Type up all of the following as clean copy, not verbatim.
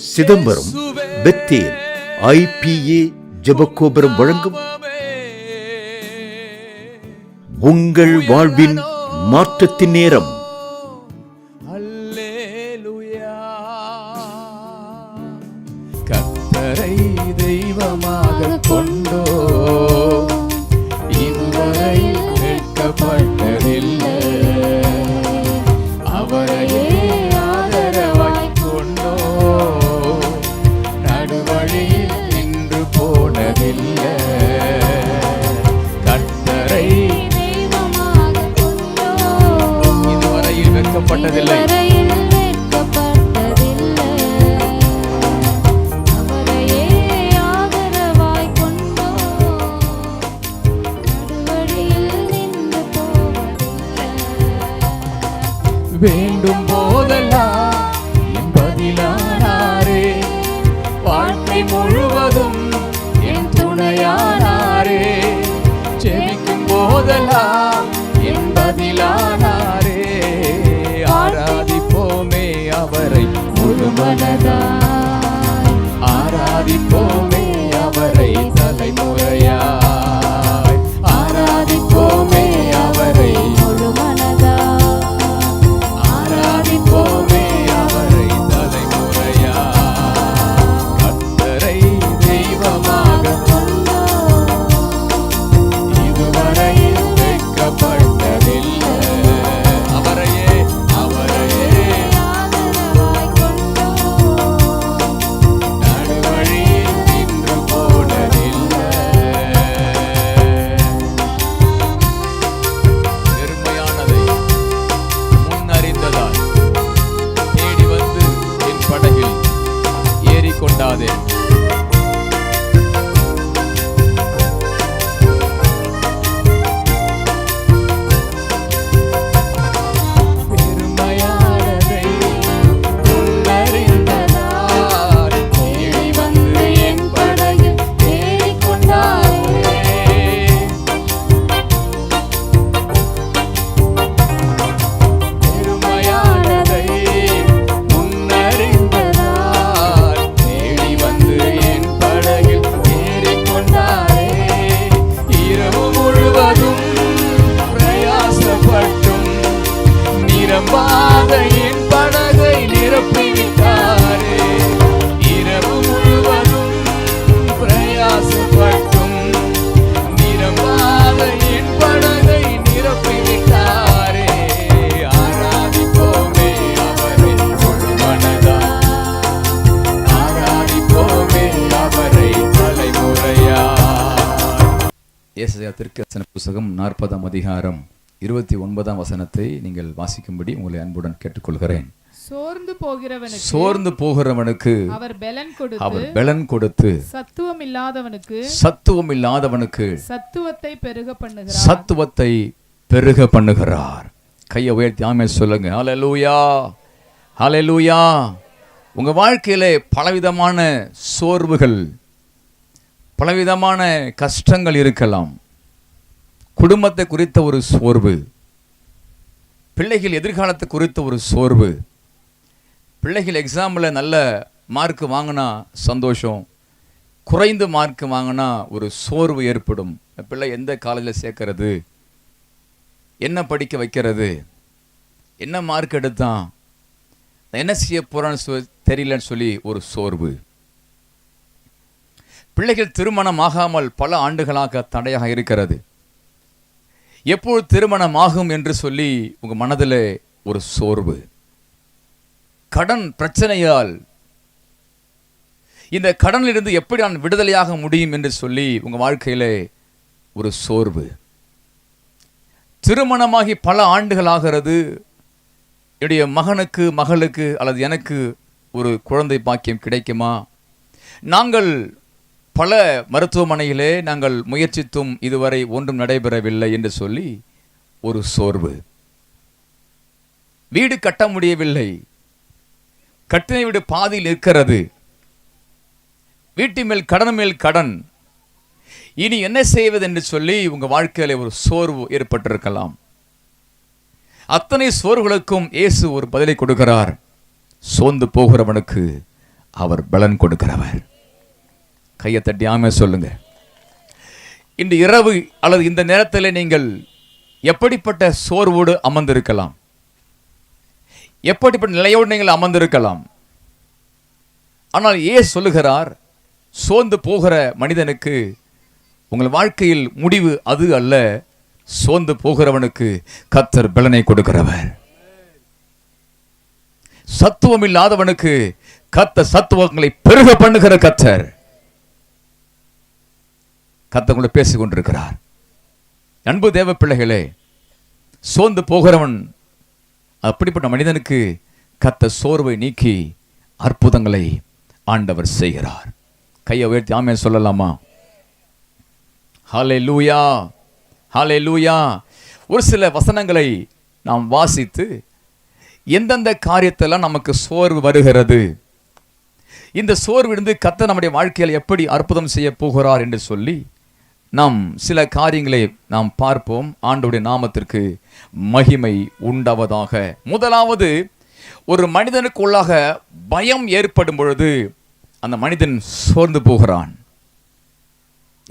Chidambaram Bethel IPA ஜெபக்கோபுரம் வழங்கும் உங்கள் வாழ்வின் மாற்றத்தின் நேரம். கர்த்தரை தெய்வமாக கொண்டோ இதுவரை வெட்கப்பட்டதில்லை, அவரையே ஆதரவாய் கொண்டோ நடுவழியில் நின்று போனதில்லை. கர்த்தரை தெய்வமாக கொண்டோ இதுவரையில் வெட்கப்பட்டதில்லை, வேண்டும் போதெல்லாம் என் பதிலானாரே, வாழ்க்கை முழுவதும் என் துணையானாரே, ஜெபிக்கும் போதெல்லாம் என் பதிலானாரே. ஆராதிப்போமே அவரை முழு மனதாய், ஆராதிப்போமே அவரை தலைமுறையாய், ஆராதிப்போமே அவரை முழு மனதாய், ஆராதிப்போமே அவரை தலைமுறையாய். கர்த்தரை தெய்வமாக கொண்டோ இதுவரையில் வெட்கப்பட்டதில்லை, அவரையே ஆதரவாய் கொண்டோ நடுவழியில் நின்று போனதில்லை. பெருமையானதை முன்னறிந்ததால் தேடி வந்து என் படகில் ஏறிக்கொண்டாதே. பெருமையானதை முன்னறிந்ததால் தேடி வந்து என் படகில் ஏறிக்கொண்டாதே. பெருமையானதை முன்னறிந்ததால் தேடி வந்து என் படகில் ஏறிக்கொண்டாரே. இரவு முழுவதும் பிரயாசப்பட்டும் நிரம்பாத என் படகை நிரப்பிவிட்டாரே. இரவு முழுவதும் பிரயாசப்பட்டும் நிரம்பாத என் படகை நிரப்பிவிட்டாரே. ஆராதிப்போமே அவரை முழு மனதாய், ஆராதிப்போமே அவரை தலைமுறையாய். ஏசாயா தீர்க்கதரிசன புத்தகம் 40ஆம் அதிகாரம் 29ஆம் வசனத்தை நீங்கள் வாசிக்கும்படி உங்களை அன்புடன் கேட்டுக்கொள்கிறேன். சோர்ந்து போகிறவனுக்கு அவர் பெலன் கொடுத்து சத்துவம் இல்லாதவனுக்கு சத்துவத்தை பெருக பண்ணுகிறார். கையை உயர்த்தி ஆமென் சொல்லுங்க. ஹல்லேலூயா, ஹல்லேலூயா. உங்க வாழ்க்கையிலே பலவிதமான சோர்வுகள், பலவிதமான கஷ்டங்கள் இருக்கலாம். குடும்பத்தை குறித்த ஒரு சோர்வு, பிள்ளைகள் எதிர்காலத்தை குறித்த ஒரு சோர்வு. பிள்ளைகள் எக்ஸாமில் நல்ல மார்க் வாங்கினா சந்தோஷம், குறைந்த மார்க் வாங்கினா ஒரு சோர்வு ஏற்படும். பிள்ளை எந்த காலேஜில் சேர்க்கறது, என்ன படிக்க வைக்கிறது, என்ன மார்க் எடுத்தான், என்ன செய்ய போறான்னு தெரியலன்னு சொல்லி ஒரு சோர்வு. பிள்ளைகள் திருமணம் ஆகாமல் பல ஆண்டுகளாக தடையாக இருக்கிறது. எப்போது திருமணம் ஆகும் என்று சொல்லி உங்க மனதில் ஒரு சோர்வு. கடன் பிரச்சனையால் இந்த கடனிலிருந்து எப்படி நான் விடுதலையாக முடியும் என்று சொல்லி உங்க வாழ்க்கையிலே ஒரு சோர்வு. திருமணமாகி பல ஆண்டுகள் ஆகிறது, என்னுடைய மகனுக்கு மகளுக்கு அல்லது எனக்கு ஒரு குழந்தை பாக்கியம் கிடைக்குமா, நாங்கள் பல மருத்துவமனையிலே நாங்கள் முயற்சித்தும் இதுவரை ஒன்றும் நடைபெறவில்லை என்று சொல்லி ஒரு சோர்வு. வீடு கட்ட முடியவில்லை, கட்டின வீடு பாதியில் இருக்கிறது, வீட்டு மேல் கடன், இனி என்ன செய்வது என்று சொல்லி உங்க வாழ்க்கையில ஒரு சோர்வு ஏற்பட்டிருக்கலாம். அத்தனை சோர்வுகளுக்கும் இயேசு ஒரு பதிலை கொடுக்கிறார். சோர்ந்து போகிறவனுக்கு அவர் பலன் கொடுக்கிறவர். கையை தட்டி ஆமென் சொல்லுங்க. இந்த இரவு அல்லது இந்த நேரத்தில் நீங்கள் எப்படிப்பட்ட சோர்வோடு அமர்ந்திருக்கலாம், எப்படிப்பட்ட நிலையோடு நீங்கள் அமர்ந்திருக்கலாம். ஆனால் ஏன் சொல்லுகிறார், சோர்ந்து போகிற மனிதனுக்கு உங்கள் வாழ்க்கையில் முடிவு அது அல்ல, சோர்ந்து போகிறவனுக்கு கர்த்தர் பலனை கொடுக்கிறவர். சத்துவம் இல்லாதவனுக்கு கர்த்தர் சத்துவங்களை பெருக பண்ணுகிற கர்த்தர் கூட பேசிக் கொண்டிருக்கிறார். அன்பு தேவ பிள்ளைகளே, சோர்ந்து போகிறவன் அப்படிப்பட்ட மனிதனுக்கு கர்த்தர் சோர்வை நீக்கி அற்புதங்களை ஆண்டவர் செய்கிறார். கையை உயர்த்தி ஆமென் சொல்லலாமா? ஹல்லேலூயா, ஹல்லேலூயா. ஒரு சில வசனங்களை நாம் வாசித்து எந்தெந்த காரியத்தெல்லாம் நமக்கு சோர்வு வருகிறது, இந்த சோர்விலிருந்து கர்த்தர் நம்முடைய வாழ்க்கையில் எப்படி அற்புதம் செய்ய போகிறார் என்று சொல்லி நாம் சில காரியங்களை நாம் பார்ப்போம். ஆண்டவருடைய நாமத்திற்கு மகிமை உண்டாவதாக. முதலாவது, ஒரு மனிதனுக்குள்ளாக பயம் ஏற்படும் பொழுது அந்த மனிதன் சோர்ந்து போகிறான்.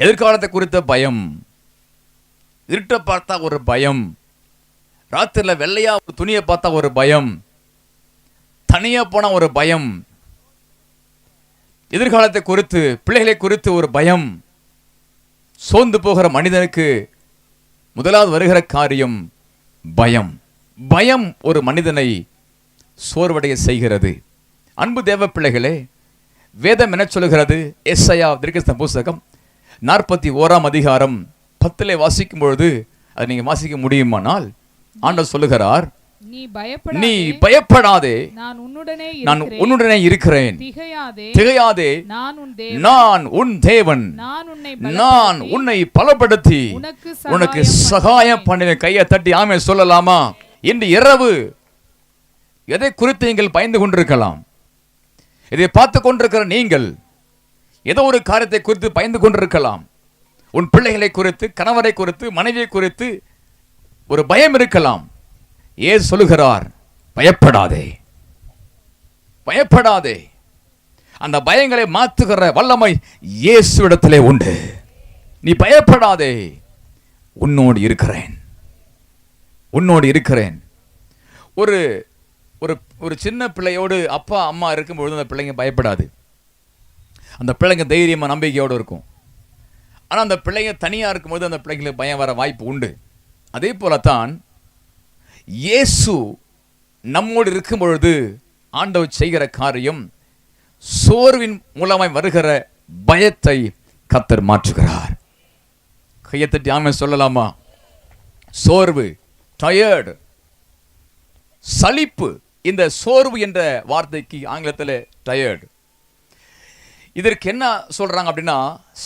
எதிர்காலத்தை குறித்த பயம், இருட்டை பார்த்தா ஒரு பயம், ராத்திரியில் வெள்ளையா ஒரு துணியை பார்த்தா ஒரு பயம், தனியா போன ஒரு பயம், எதிர்காலத்தை குறித்து பிள்ளைகளை குறித்து ஒரு பயம். சோர்ந்து போகிற மனிதனுக்கு முதலாவது வருகிற காரியம் பயம். பயம் ஒரு மனிதனை சோர்வடைய செய்கிறது. அன்பு தேவ பிள்ளைகளே, வேதம் என்ன சொல்லுகிறது? எஸ்ஐயா தீர்க்கதரிசன புத்தகம் 41ஆம் அதிகாரம் 10 வாசிக்கும் பொழுது, அது நீங்க வாசிக்க முடியுமானால், ஆண்டவர் சொல்லுகிறார், நீ பயப்படாதே, நான் உன்னுடனே இருக்கிறேன், திகையாதே, நான் உன் தேவன், நான் உன்னை பலப்படுத்தி உனக்கு சகாயம் பண்ணுவேன். கையை தட்டி ஆமென் சொல்லலாமா? இன்று இரவு எதை குறித்து நீங்கள் பயந்து கொண்டிருக்கலாம்? இதை பார்த்து கொண்டிருக்கிற நீங்கள் ஏதோ ஒரு காரியத்தை குறித்து பயந்து கொண்டிருக்கலாம். உன் பிள்ளைகளை குறித்து, கணவரை குறித்து, மனைவியை குறித்து ஒரு பயம் இருக்கலாம். ஏன் சொல்லுகிறார், பயப்படாதே, பயப்படாதே. அந்த பயங்களை மாற்றுகிற வல்லமை இயேசுவிடத்திலே உண்டு. நீ பயப்படாதே, உன்னோடு இருக்கிறேன், உன்னோடு இருக்கிறேன். ஒரு ஒரு சின்ன பிள்ளையோடு அப்பா அம்மா இருக்கும்பொழுது அந்த பிள்ளைங்க பயப்படாது. அந்த பிள்ளைங்க தைரியமாக நம்பிக்கையோடு இருக்கும். ஆனால் அந்த பிள்ளைங்க தனியாக இருக்கும்போது அந்த பிள்ளைங்களுக்கு பயம் வர வாய்ப்பு உண்டு. அதே போலத்தான் இயேசு நம்மோடு இருக்கும் பொழுது ஆண்டவர் செய்கிற காரியம், சோர்வின் மூலமாய் வருகிற பயத்தை கர்த்தர் மாற்றுகிறார். கையை தட்டி ஆமென் சொல்லலாமா? சோர்வு, டயர்டு, சலிப்பு. இந்த சோர்வு என்ற வார்த்தைக்கு ஆங்கிலத்தில் டயர்டு. இதற்கு என்ன சொல்றாங்க அப்படின்னா,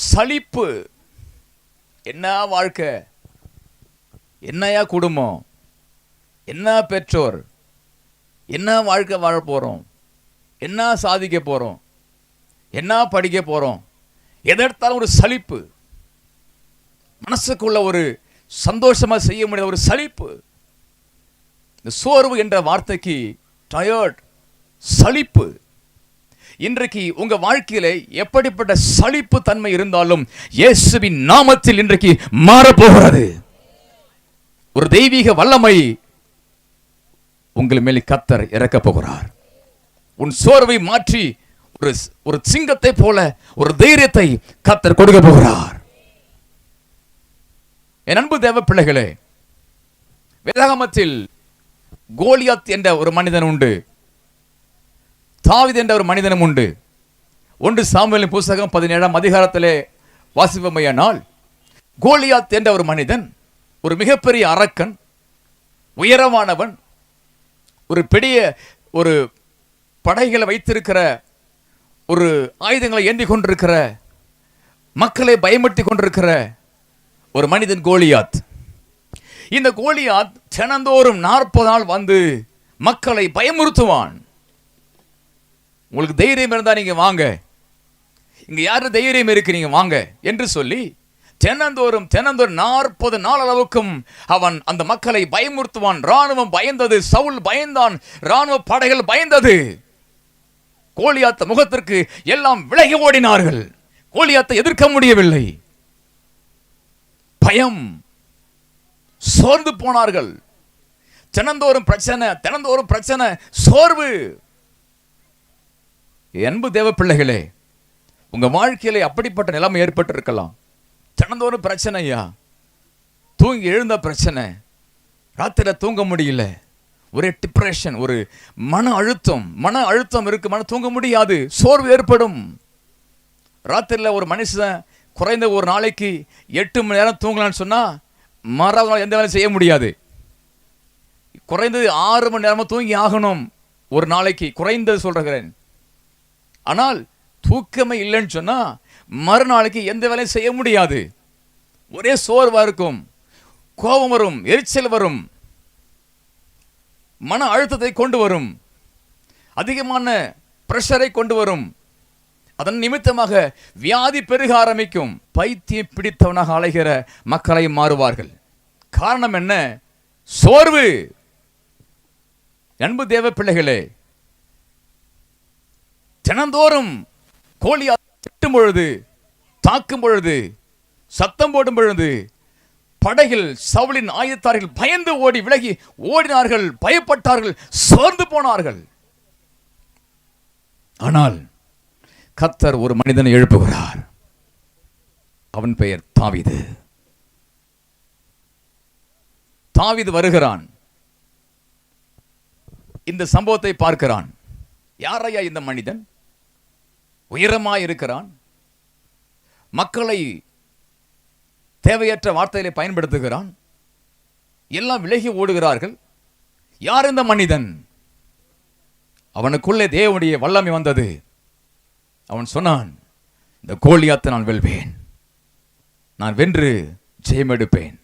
சலிப்பு. என்ன வாழ்க்கை, என்னையா குடும்பம், என்ன பெற்றோர், என்ன வாழ்க்கை வாழ போகிறோம், என்ன சாதிக்க போகிறோம், என்ன படிக்க போகிறோம், எதெடுத்தாலும் ஒரு சலிப்பு. மனசுக்குள்ள ஒரு சந்தோஷமாக செய்ய முடியாத ஒரு சலிப்பு. இந்த சோர்வு என்ற வார்த்தைக்கு டயர்ட், சலிப்பு. இன்றைக்கு உங்க வாழ்க்கையில எப்படிப்பட்ட சலிப்பு தன்மை இருந்தாலும் இயேசுவின் நாமத்தில் இன்றைக்கு மாறப்போகிறது. ஒரு தெய்வீக வல்லமை உங்கள் மேல் கர்த்தர் இறக்க போகிறார். உன் சோர்வை மாற்றி ஒரு சிங்கத்தை போல ஒரு தைரியத்தை கர்த்தர் கொடுக்க போகிறார். என் அன்பு தேவ பிள்ளைகளே, வேதாகமத்தில் கோலியாத் என்ற ஒரு மனிதன் உண்டு, தாவீது என்ற ஒரு மனிதனும் உண்டு. 1 சாமுவேலின் புத்தகம் 17ஆம் அதிகாரத்திலே வாசிப்போமேயானால், கோலியாத் என்ற ஒரு மனிதன் ஒரு மிகப்பெரிய அரக்கன், உயரமானவன், ஒரு பெரிய ஒரு படைகளை வைத்திருக்கிற, ஒரு ஆயுதங்களை ஏந்தி கொண்டிருக்கிற, மக்களை பயமுறுத்தி கொண்டிருக்கிற ஒரு மனிதன் கோலியாத். இந்த கோலியாத் தினந்தோறும் 40 நாள் வந்து மக்களை பயமுறுத்துவான். உங்களுக்கு தைரியம் இருந்தா நீங்க வாங்க, இங்க யாரு தைரியம் இருக்கு நீங்க வாங்க என்று சொல்லி தினந்தோறும் 40 நாள் அளவுக்கும் அவன் அந்த மக்களை பயமுறுத்துவான். ராணுவம் பயந்தது, சவுல் பயந்தான், ராணுவ படைகள் பயந்தது. கோலியாத் முகத்திற்கு எல்லாம் விலகி ஓடினார்கள். கோலியாத்தை எதிர்க்க முடியவில்லை. பயம், சோர்ந்து போனார்கள். தினந்தோறும் பிரச்சனை, சோர்வு. அன்பு தேவ பிள்ளைகளே, உங்க வாழ்க்கையிலே அப்படிப்பட்ட நிலைமை ஏற்பட்டு இருக்கலாம். தினந்தோறும் பிரச்சனையா, தூங்கி எழுந்த பிரச்சனை, ராத்திரில தூங்க முடியல, ஒரே டிப்ரெஷன், ஒரு மன அழுத்தம் இருக்கு, தூங்க முடியாது, சோர்வு ஏற்படும். ராத்திரில ஒரு மனுஷன் குறைந்த ஒரு நாளைக்கு 8 மணி நேரம் தூங்கலான்னு சொன்னா மறாவது நாள் எந்த வேலையும் செய்ய முடியாது. குறைந்தது 6 மணி நேரமா தூங்கி ஆகணும் ஒரு நாளைக்கு, குறைந்தது சொல்றேன். ஆனால் தூக்கமே இல்லைன்னு சொன்னா மறுநாளைக்கு எந்த வேலையும் செய்ய முடியாது. ஒரே சோர்வா இருக்கும், கோபம் வரும், எரிச்சல் வரும், மன அழுத்தத்தை கொண்டு வரும், அதிகமான பிரஷரை கொண்டு வரும். அதன் நிமித்தமாக வியாதி பெருக ஆரம்பிக்கும். பைத்தியம் பிடித்தவனாக அலைகிற மக்களை மாறுவார்கள். காரணம் என்ன? சோர்வு. அன்பு தேவ பிள்ளைகளே, தினந்தோறும் கோலியாத் திட்டும் பொழுது, தாக்கும் பொழுது, சத்தம் போடும் பொழுது படையில் சவுலின் ஆயுததாரிகள் பயந்து ஓடி விலகி ஓடினார்கள், பயப்பட்டார்கள், சோர்ந்து போனார்கள். ஆனால் கர்த்தர் ஒரு மனிதனை எழுப்புகிறார். அவன் பெயர் தாவீது. தாவீது வருகிறான், இந்த சம்பவத்தை பார்க்கிறான். யாரையா இந்த மனிதன்? உயரமாய் இருக்கிறான், மக்களை தேவையற்ற வார்த்தைகளை பயன்படுத்துகிறான், எல்லாம் விலகி ஓடுகிறார்கள். யார் இந்த மனிதன்? அவனுக்குள்ளே தேவனுடைய வல்லமை வந்தது. அவன் சொன்னான், இந்த கோலியாத்தை நான் வெல்வேன், நான் வென்று ஜெயம் எடுப்பேன்.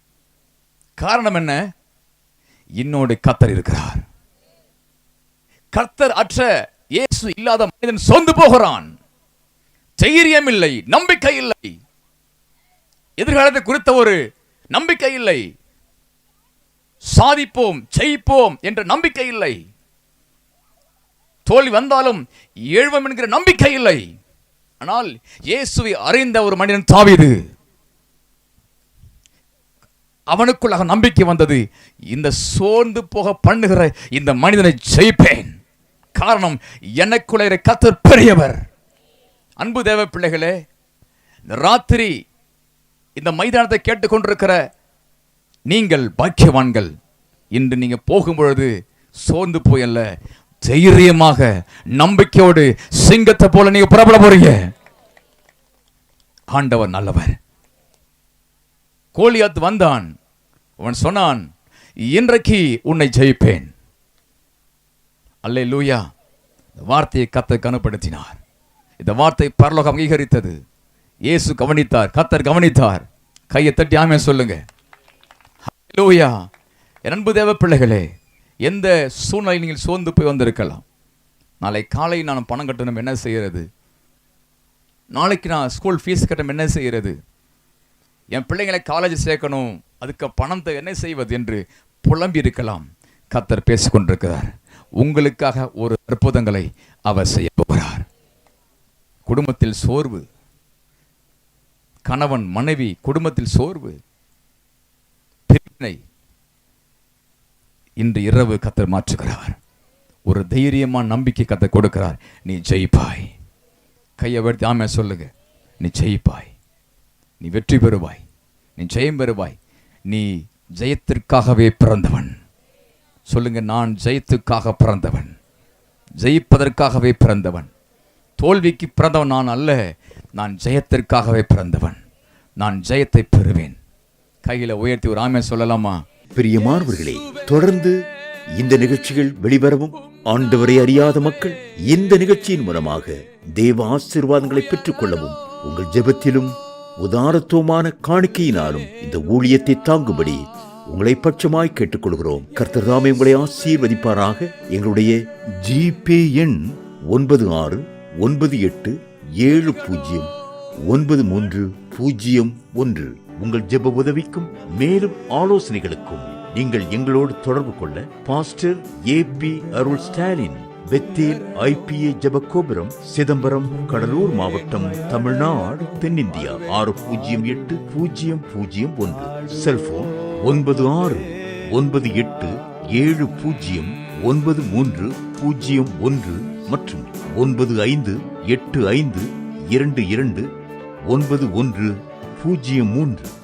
காரணம் என்ன? என்னோடு கர்த்தர் இருக்கிறார். கர்த்தர் அற்ற இயேசு இல்லாத மனிதன் சோர்ந்து போகிறான். தைரியம் இல்லை, நம்பிக்கை இல்லை, எதிர்காலத்தை குறித்த ஒரு நம்பிக்கை இல்லை, சாதிப்போம் ஜெயிப்போம் என்ற நம்பிக்கை இல்லை, தோல்வி வந்தாலும் எழுவோம் என்கிற நம்பிக்கை இல்லை. ஆனால் இயேசுவை அறிந்த ஒரு மனிதன் தாவீது. அவனுக்குள்ளாக நம்பிக்கை வந்தது. இந்த சோர்ந்து போக பண்ணுகிற இந்த மனிதனை ஜெயிப்பேன். காரணம், எனக்குள்ள கர்த்தர் பெரியவர். அன்பு தேவ பிள்ளைகளே, ராத்திரி இந்த மைதானத்தை கேட்டுக்கொண்டிருக்கிற நீங்கள் பாக்கியவான்கள். இன்று நீங்க போகும்பொழுது சோர்ந்து போயல்ல, தைரியமாக நம்பிக்கையோடு சிங்கத்தை போல நீங்க புறப்பட போறீங்க. ஆண்டவர் நல்லவர். கோலியாத் வந்தான், அவன் சொன்னான், இன்றைக்கு உன்னை ஜெயிப்பேன். அல்லேலூயா. வார்த்தையை கர்த்தர் கனப்படுத்தினார். இந்த வார்த்தை பரலோகம் அங்கீகரித்தது. இயேசு கவனித்தார், கர்த்தர் கவனித்தார். கையை தட்டி ஆமென் சொல்லுங்க. அல்லேலூயா. அன்பு தேவ பிள்ளைகளே, எந்த சூழ்நிலை நீங்கள் சோர்ந்து போய் வந்திருக்கலாம். நாளை காலை நான் பணம் கட்டணும், என்ன செய்யறது? நாளைக்கு நான் ஸ்கூல் ஃபீஸ் கட்டணும், என்ன செய்யறது? என் பிள்ளைங்களை காலேஜ் சேர்க்கணும், அதுக்கு பணத்தை என்ன செய்வது என்று புலம்பி இருக்கலாம். கர்த்தர் பேசிக்கொண்டிருக்கிறார். உங்களுக்காக ஒரு அற்புதங்களை அவர் செய்ய போகிறார். குடும்பத்தில் சோர்வு, கணவன் மனைவி குடும்பத்தில் சோர்வு, பிரிவினை, இன்று இரவு கர்த்தர் மாற்றுகிறார். ஒரு தைரியமான நம்பிக்கை கர்த்தர் கொடுக்கிறார். நீ ஜெயிப்பாய். கையை எடுத்து ஆமென் சொல்லுங்க. நீ ஜெயிப்பாய், நீ வெற்றி பெறுவாய், நீ ஜெயம் பெறுவாய். நீ ஜெயத்திற்காகவே பிறந்தவன். சொல்லுங்க, நான் ஜெயத்துக்காக பிறந்தவன், ஜெயிப்பதற்காகவே பிறந்தவன். தோல்விக்கு பிறந்தவன் நான் அல்ல, நான் ஜெயத்திற்காகவே பிறந்தவன். நான் ஜெயத்தை பெறுவேன். கையில உயர்த்தி ஒரு ஆமென் சொல்லலாமா? பிரியமானவர்களே, தொடர்ந்து இந்த நிகழ்ச்சிகள் வெளிவரவும் ஆண்டவரை அறியாத மக்கள் இந்த நிகழ்ச்சியின் மூலமாக தேவ ஆசீர்வாதங்களை பெற்றுக் கொள்ளவும் உங்கள் ஜெபத்திலும் உதாரத்துவமான காணிக்கையினாலும் இந்த ஊழியத்தை தாங்கும்படி உங்களை பட்சமாய் கேட்டுக்கொள்கிறோம். கர்த்தர் தாமே உங்களை ஆசீர்வதிப்பாராக. எங்களுடைய ஜிபே எண் 9678709301. உங்கள் ஜெப உதவிக்கும் மேலும் ஆலோசனைகளுக்கும் நீங்கள் எங்களோடு தொடர்பு கொள்ள பாஸ்டர் ஏபி அருள் ஸ்டாலின், பெத்தேல் IPA ஜெபகோபுரம், சிதம்பரம், கடலூர் மாவட்டம், தமிழ்நாடு, தென்னிந்தியா 608001. செல்போன் 9698709301 மற்றும் 9585229103.